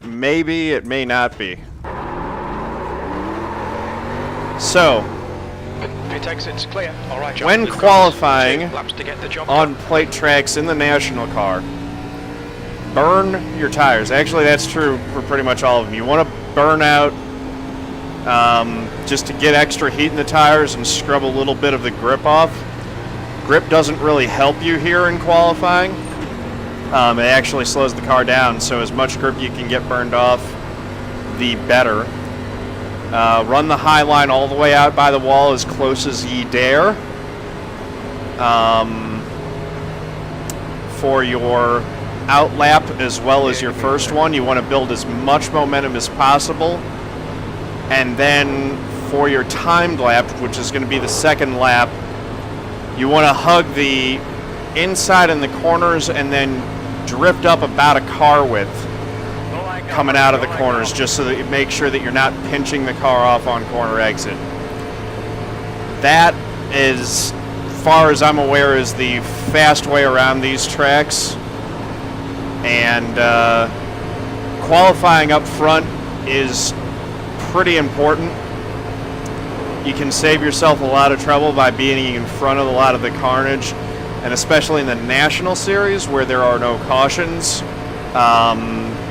maybe, it may not be. So, pit exit's clear. All right, John. when qualifying on plate tracks in the national car, burn your tires. Actually, that's true for pretty much all of them. You want to burn out just to get extra heat in the tires and scrub a little bit of the grip off. Grip doesn't really help you here in qualifying. It actually slows the car down, so as much grip you can get burned off, the better. Run the high line all the way out by the wall as close as ye dare. For your out lap as well as your first one, you want to build as much momentum as possible. And then for your timed lap, which is going to be the second lap, you want to hug the inside in the corners and then drift up about a car width coming out of the corners, just so that you make sure that you're not pinching the car off on corner exit. That, as far as I'm aware, is the fast way around these tracks. And qualifying up front is pretty important. You can save yourself a lot of trouble by being in front of a lot of the carnage, and especially in the National Series where there are no cautions,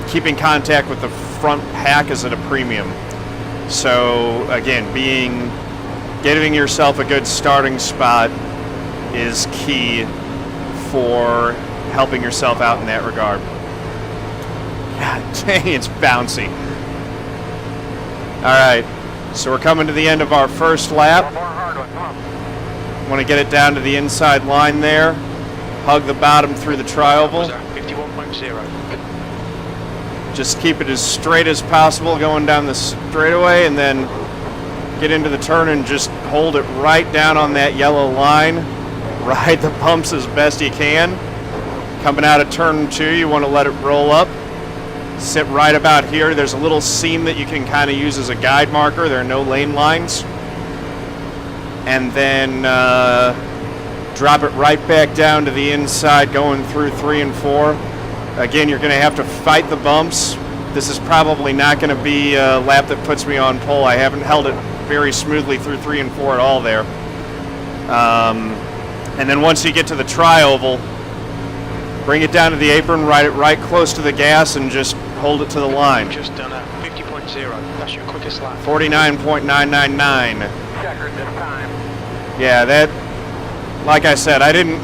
keeping contact with the front pack is at a premium. So again, getting yourself a good starting spot is key for helping yourself out in that regard. God dang, it's bouncy. All right, so we're coming to the end of our first lap. Want to get it down to the inside line there. Hug the bottom through the tri-oval. 51.0. Just keep it as straight as possible going down the straightaway, and then get into the turn and just hold it right down on that yellow line. Ride the bumps as best you can. Coming out of turn 2, you want to let it roll up. Sit right about here. There's a little seam that you can kind of use as a guide marker. There are no lane lines. And then drop it right back down to the inside going through 3 and 4. Again, you're going to have to fight the bumps. This is probably not going to be a lap that puts me on pole. I haven't held it very smoothly through 3 and 4 at all there. And then once you get to the tri-oval, bring it down to the apron, ride it right close to the gas, and just hold it to the line. Just done a 50.0. That's your quickest lap. 49.999. Checker this time. Yeah, that, like I said, I didn't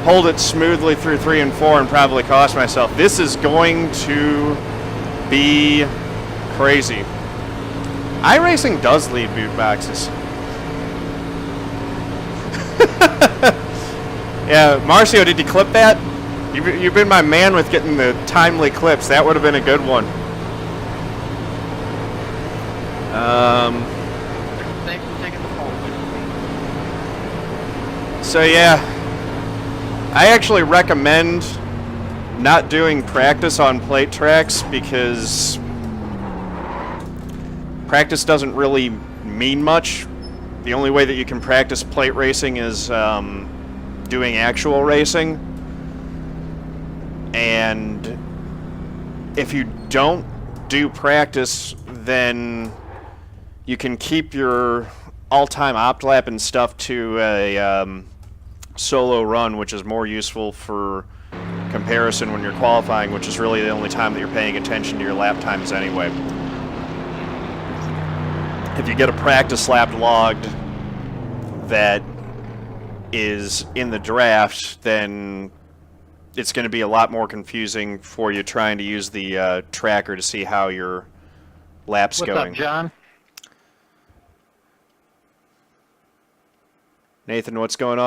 hold it smoothly through 3 and 4 and probably cost myself. This is going to be crazy. iRacing does lead boot boxes. Yeah, Marcio, did you clip that? You've been my man with getting the timely clips. That would have been a good one. Thanks for taking the poll. So yeah, I actually recommend not doing practice on plate tracks because practice doesn't really mean much. The only way that you can practice plate racing is doing actual racing. And if you don't do practice, then you can keep your all-time opt lap and stuff to a solo run, which is more useful for comparison when you're qualifying, which is really the only time that you're paying attention to your lap times anyway. If you get a practice lap logged that is in the draft, then it's going to be a lot more confusing for you trying to use the tracker to see how your lap's going. What's up, John? Nathan, what's going on?